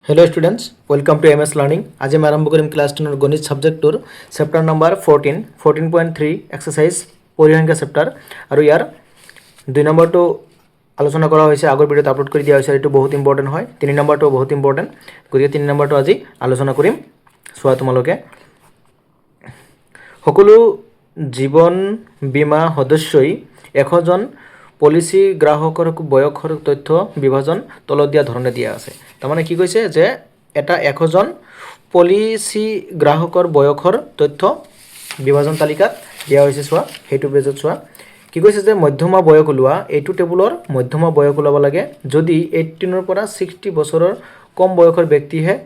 Hello students welcome to MS learning आज मैं आरम्भ करिम क्लास 10 गणित सब्जेक्टर चैप्टर नम्बर 14.3 एक्सारसाइज परिसंख्या चैप्टर और यार 2 नम्बर तो आलोचना करा होइसे आगर भिडिओत आपलोड कर दिया होइसे एटु बहुत इम्पर्टेन्ट है 3 नम्बर तो बहुत इम्पर्टेन्ट गतिके 3 नम्बर तो आज आलोचना करिम सोआ तुमालोके সকলো जीवन बीमा सदस्यई 100 জন पलिसि ग्राहकर बयसर तथ्य विभाजन तल दिया धरणे दिया आछे तार माने कि कइसे जे एटा 100 জন पलिसि ग्राहकर बयसर तथ्य विभाजन तालिकात दिया होइसे सोआ हेतु पेजत सोआ कि कइसे जे मध्यमा बयस ओलोवा एटु टेबुलर मध्यमा बयस ओलाब लागे जदि 18 পৰা 60 বছৰৰ कम बयसर व्यक्तिहे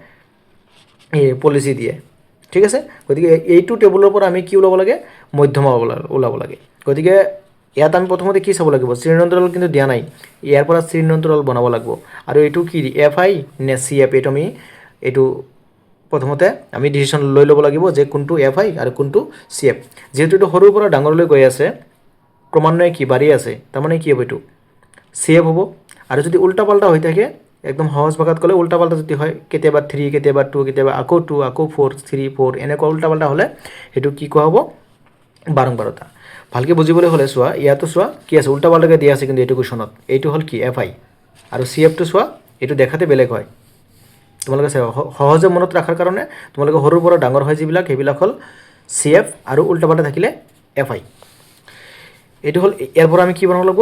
पलिसि दिए ठीक है गति के এইটো টেবুলৰ পৰা আমি কি ওলাব লাগে মধ্যমা ওলাব লাগে গতিকে ইয়াত আমি প্ৰথমতে কি চাব লাগিব শ্ৰেণীঅন্তৰাল কিন্তু দিয়া নাই ইয়াৰ পৰা শ্ৰেণীঅন্তৰাল বনাব লাগিব আৰু এইটো কি এফ আই নে সি এফ এইটো আমি এইটো প্ৰথমতে আমি ডিসিশন লৈ ল'ব লাগিব যে কোনটো এফ আই আৰু কোনটো সি এফ যেহেতু এইটো সৰুৰ পৰা ডাঙৰলৈ গৈ আছে ক্ৰমান্বয়ে কি বাঢ়ি আছে তাৰ মানে কি হ'ব এইটো সি এফ হ'ব আৰু যদি উল্টা পাল্টা হৈ থাকে एकदम सहज भाषात कले उल्टा पाल्टा যদি হয় কেতিয়াবা 3 কেতিয়াবা 2 কেতিয়াবা আকৌ 2 আকৌ 4 3 4 এনেকুৱা উল্টা পাল্টা হলে এটো কি কোৱা হ'ব বাৰংবাৰতা ভালকে বুজিবলৈ হলে সোৱা ইয়াতো সোৱা কি আছে উল্টা পাল্টাকে দিয়া আছে কিন্তু এটো কোৱেশ্যনত এটো হল কি এফ আই আৰু সি এফ টো সোৱা এটো দেখাতে বেলেগ হয় তোমালোকে সহজে মনত ৰাখাৰ কাৰণে তোমালোকে সৰুৰ পৰা ডাঙৰ হয় যিবিলাক হেবিলাক হল সি এফ আৰু উল্টা পাল্টা থাকিলে এফ আই এটো হল ইয়াৰ পৰা আমি কি বনাব লাগিব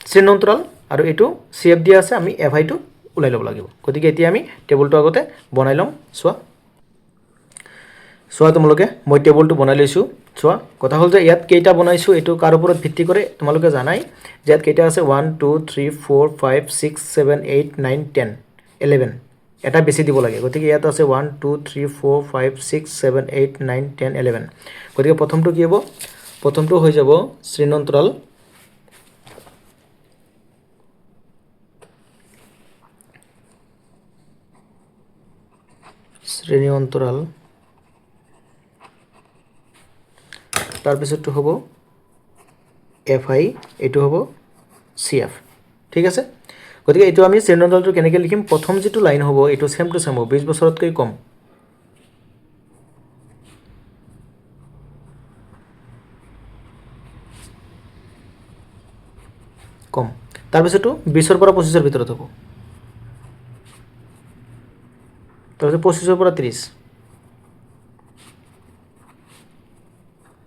শ্ৰেণীঅন্তৰাল আৰু এটো সি এফ দিয়া আছে আমি এফ আই টো ওলাই ল'ব লাগিব গতিকে এতিয়া আমি টেবুলটো আগতে বনাই লম সোৱা তোমালোকে মই টেবুলটো বনাই লৈছো সোৱা কথা হল যে ইয়াত কেইটা বনাইছো এটো কাৰ ওপৰত ভিত্তি কৰে তোমালোকে জানাই যে ইয়াত কেইটা আছে 1 2 3 4 5 6 7 8 9 10 11 এটা বেছি দিব লাগে গতিকে ইয়াত আছে 1 2 3 4 5 6 7 8 9 10 11 গতিকে প্ৰথমটো কি হ'ব প্ৰথমটো হৈ যাব শ্ৰেণীঅন্তৰাল শ্রেণীঅন্তরাল তারপিছতটো হবো এফ আই এটো হবো সি এফ ঠিক আছে গতিকে এটো আমি শ্রেণীঅন্তরালটো কেনেকে লিখিম প্ৰথম যেটো লাইন হবো এটো সেম টু সেম 20 বছৰতকৈ কম তাৰপিছতটো 20 পৰা 25 ভিতৰত হবো তাহলে 25 পৰা 30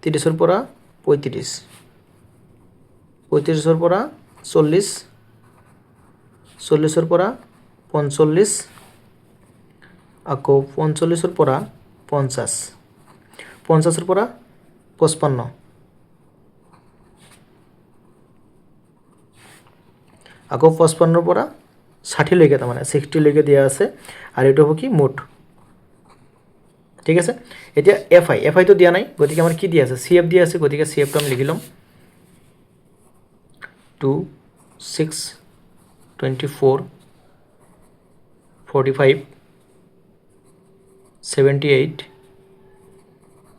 30 পৰা 35 35 পৰা 40 40 পৰা 45 আকৌ 45 পৰা 50 50 পৰা 55 আকৌ 55 পৰা 60 লৈকে তাৰ মানে 60 লৈকে দিয়া আছে আৰু এটো হ'ব কি মোট ঠিক আছে এতিয়া এফ আই তো দিয়া নাই গতিকে আমাৰ কি দিয়া আছে সি এফ দিয়া আছে গতিকে সি এফ টো আমি লিখি লম 2 6 24 45 78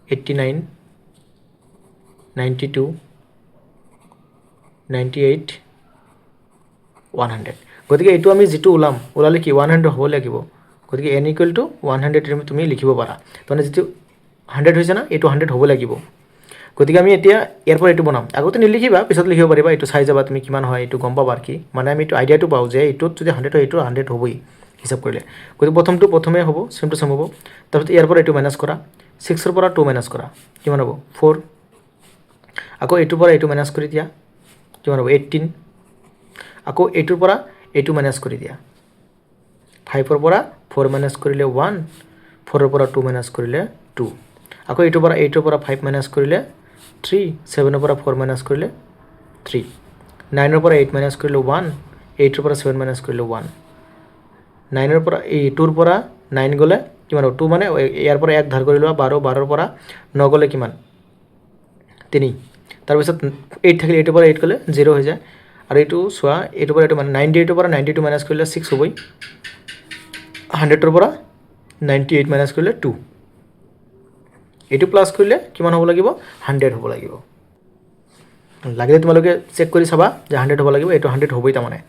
89 92 98 100 গতিকে এটো আমি যেটো ওলালে কি 100 হ'ব লাগিব গতিকে n = 100 তুমি লিখিব পাৰা মানে যেটো 100 হৈছে না এটো 100 হ'ব লাগিব গতিকে আমি এতিয়া ইয়াৰ পৰা এটো বনাম আগতে নিলিখিবা পিছত লিখিব পাৰিবা এটো চাই যাবা তুমি কিমান হয় এটো গম পাবা কি মানে আমি এটো আইডিয়াটো পাও যে এটো যদি 100 হয় এটো 100 হ'বই হিসাব কৰিলে গতিকে প্ৰথমে হ'ব সেম টু সেম হ'ব তাৰপিছত ইয়াৰ পৰা এটো মাইনাস কৰা 6 ৰ পৰা 2 মাইনাস কৰা কিমান হ'ব 4 আকৌ এটোৰ পৰা এটো মাইনাস কৰি দিয়া কিমান হ'ব 18 আকৌ এটোৰ পৰা এটো মাইনাস কৰি দিয়া 5 ৰ পৰা 4 মাইনাস কৰিলে 1 4 ৰ পৰা 2 মাইনাস কৰিলে 2 আকৌ এটোৰ পৰা 5 মাইনাস কৰিলে 3 7 ৰ পৰা 4 মাইনাস কৰিলে 3 9 ৰ পৰা 8 মাইনাস কৰিলে 1 8 ৰ পৰা 7 মাইনাস কৰিলে 1 9 ৰ পৰা 2 ৰ পৰা 9 গলে কিমান হ'ব 2 মানে ইয়াৰ পৰা 1 ধাৰ কৰি লোৱা 12 12 ৰ পৰা 9 গলে কিমান 3 তাৰ পিছত 8 থাকিলে 8 ৰ পৰা 8 গলে 0 হৈ যায় আৰু এটো সোয়া এটো পৰা এটো মানে 98 পৰা 92 মাইনাস কৰিলে 6 হ'বই 100 ৰ পৰা 98 মাইনাস কৰিলে 2 এটো প্লাস কৰিলে কিমান হ'ব লাগিব 100 হ'ব লাগিব লাগিলে তোমালোকে চেক কৰি চাবা যে 100 হ'ব লাগিব এটো 100 হ'বই তাৰ মানে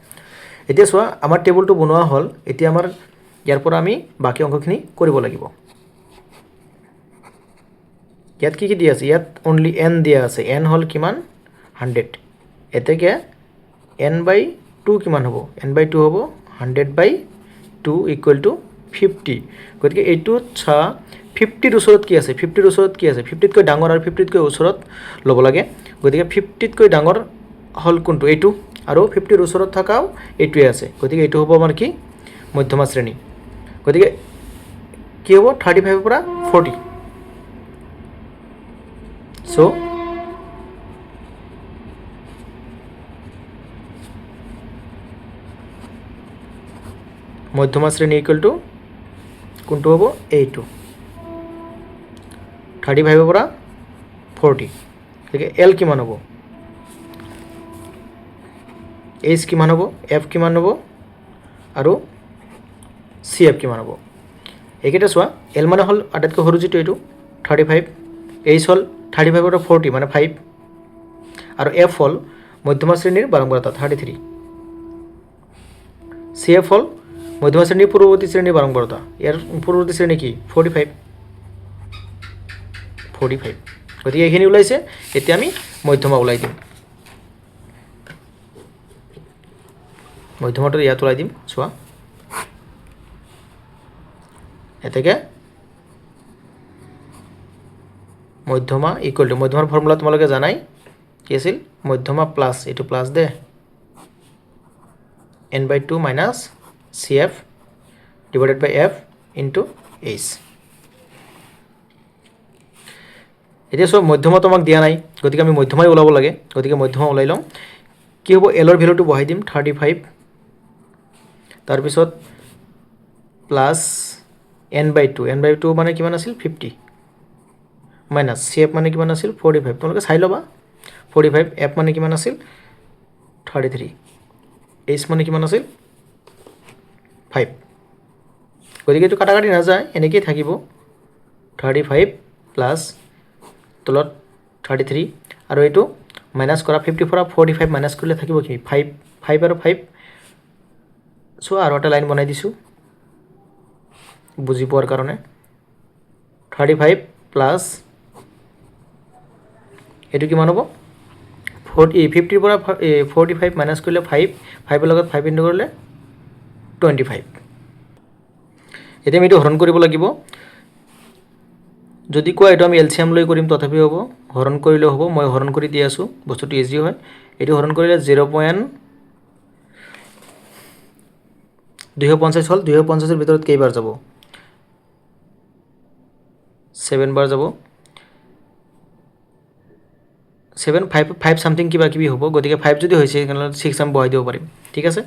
এতিয়া সোয়া আমাৰ টেবুলটো বনোৱা হল এতিয়া আমাৰ ইয়াৰ পৰা আমি বাকী অংকখিনি কৰিব লাগিব। ইয়াত কি দিয়া আছে? ইয়াত অনলি n দিয়া আছে। n হ'ল কিমান? 100। এতেকে n/2 কিমান হ'ব? n/2 হ'ব 100/2 = 50। গতিকে এইটো চা 50ৰ ওচৰত কি আছে? 50ৰ ওচৰত কি আছে? 50তকৈ ডাঙৰ আৰু 50তকৈ ওচৰত ল'ব লাগে। গতিকে 50তকৈ ডাঙৰ হ'ল কোনটো? এইটো। আৰু 50ৰ ওচৰত থকাও এইটোৱে আছে। গতিকে এইটো হ'ব আমাৰ কি? মধ্যমা শ্ৰেণী। গতিকে কি হ'ব? 35ৰ পৰা 40। চ' মধ্যমা শ্ৰেণী = কোনটো হ'ব? এইটো 35ৰ পৰা 40। গতিকে এল কিমান হ'ব? এইচ কিমান হ'ব? এফ কিমান হ'ব? আৰু চি এফ কিমান হ'ব? এইকেইটা চোৱা। এল মানে হ'ল আটাইতকৈ সৰু যিটো এইটো 35, এইচ হ'ল 35ৰ পৰা 40 মানে 5, আৰু এফ হ'ল মধ্যমা শ্ৰেণীৰ বাৰম্বাৰতা 33, চি এফ হ'ল মধ্যমা শ্ৰেণীৰ পূৰ্বৱৰ্তী শ্ৰেণীৰ বাৰম্বাৰতা। ইয়াৰ পূৰ্বৱৰ্তী শ্ৰেণী কি? 45। গতিকে এইখিনি ওলাইছে। এতিয়া আমি মধ্যমা ওলাই দিম। মধ্যমাটো ইয়াত ওলাই দিম। চোৱা, এতেকে মধ্যমা = মধ্যমাৰ ফৰ্মুলা তোমালোকে জানাই কি আছিল? মধ্যমা প্লাছ এইটো প্লাছ দে n/2 মাইনাছ CF ডিভাইডেড বাই F ইনটু H। এতিয়া চব মধ্যমা তোমাক দিয়া নাই, গতিকে আমি মধ্যমাই ওলাব লাগে। গতিকে মধ্যমা ওলাই লওঁ। কি হ'ব? এলৰ ভেলুটো বহাই দিম 35, তাৰপিছত প্লাছ n/2 মানে কিমান আছিল? 50, মাইনাছ CF মানে কিমান আছিল? 45। তোমালোকে চাই ল'বা। 45, F মানে কিমান আছিল? 33, H মানে কিমান আছিল? 5। গতিকে এইটো কাটাকাটি নাযায়, এনেকেই থাকিব। 35 প্লাছ তলত 33, আৰু এইটো মাইনাছ কৰা 50 পৰা 45 মাইনাছ কৰিলে থাকিব কি? 5 আৰু 5। চোৱা, আৰু এটা লাইন বনাই দিছোঁ বুজি পোৱাৰ কাৰণে। 35 প্লাছ এইটো কিমান হ'ব? 50ৰ পৰা 45 মাইনাছ কৰিলে 5ৰ লগত 5 ইনটু কৰিলে 25। এতিয়া আমি এইটো হৰণ কৰিব লাগিব। যদি কোৱা এইটো আমি LCM লৈ কৰিম তথাপি হ'ব, হৰণ কৰিলেও হ'ব। মই হৰণ কৰি দি আছোঁ, বস্তুটো ইজি হয়। এইটো হৰণ কৰিলে 0.250 হ'ল। 250ৰ ভিতৰত কেইবাৰ যাব? 7 বাৰ যাব। 7, 5 চামথিং কিবা কিবি হ'ব। গতিকে 5 যদি হৈছে তেনেহ'লে 6 আমি বহাই দিব পাৰিম। ঠিক আছে।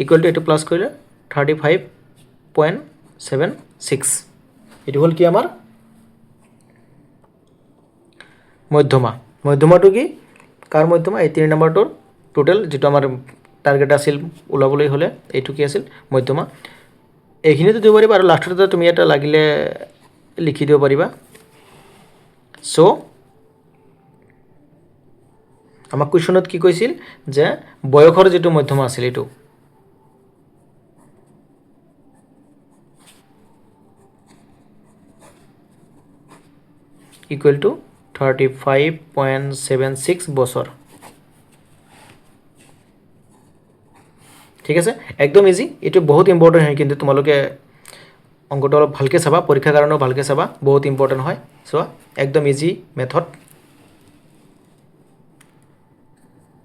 ইকুৱেল টু এইটো প্লাছ কৰিলে 35.76। এইটো হ'ল কি আমাৰ মধ্যমা। মধ্যমাটো কি? কাৰ মধ্যমা? এই 3 নম্বৰটোৰ টোটেল যিটো আমাৰ টাৰ্গেট আছিল ওলাবলৈ হ'লে এইটো কি আছিল? মধ্যমা। এইখিনিতো দিব পাৰিবা, আৰু লাষ্টতে তুমি এটা লাগিলে লিখি দিব পাৰিবা। চ' আমাক কুৱেশ্যনত কি কৈছিল? যে বয়সৰ যিটো মধ্যমা আছিল এইটো ইকুৱেল টু 35.76 বছৰ। ঠিক আছে, একদম ইজি। এইটো বহুত ইম্পৰ্টেণ্ট হয়, কিন্তু তোমালোকে অংকটো অলপ ভালকৈ চাবা, পৰীক্ষাৰ কাৰণেও ভালকৈ চাবা, বহুত ইম্পৰ্টেণ্ট হয়। চোৱা, একদম ইজি মেথড।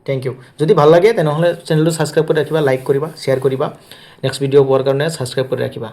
Thank U. যদি ভাল লাগে তেনেহ'লে চেনেলটো ছাবস্ক্ৰাইব কৰি ৰাখিবা, লাইক কৰিবা, শ্বেয়াৰ কৰিবা। নেক্সট ভিডিঅ' পোৱাৰ কাৰণে ছাবস্ক্ৰাইব কৰি ৰাখিবা।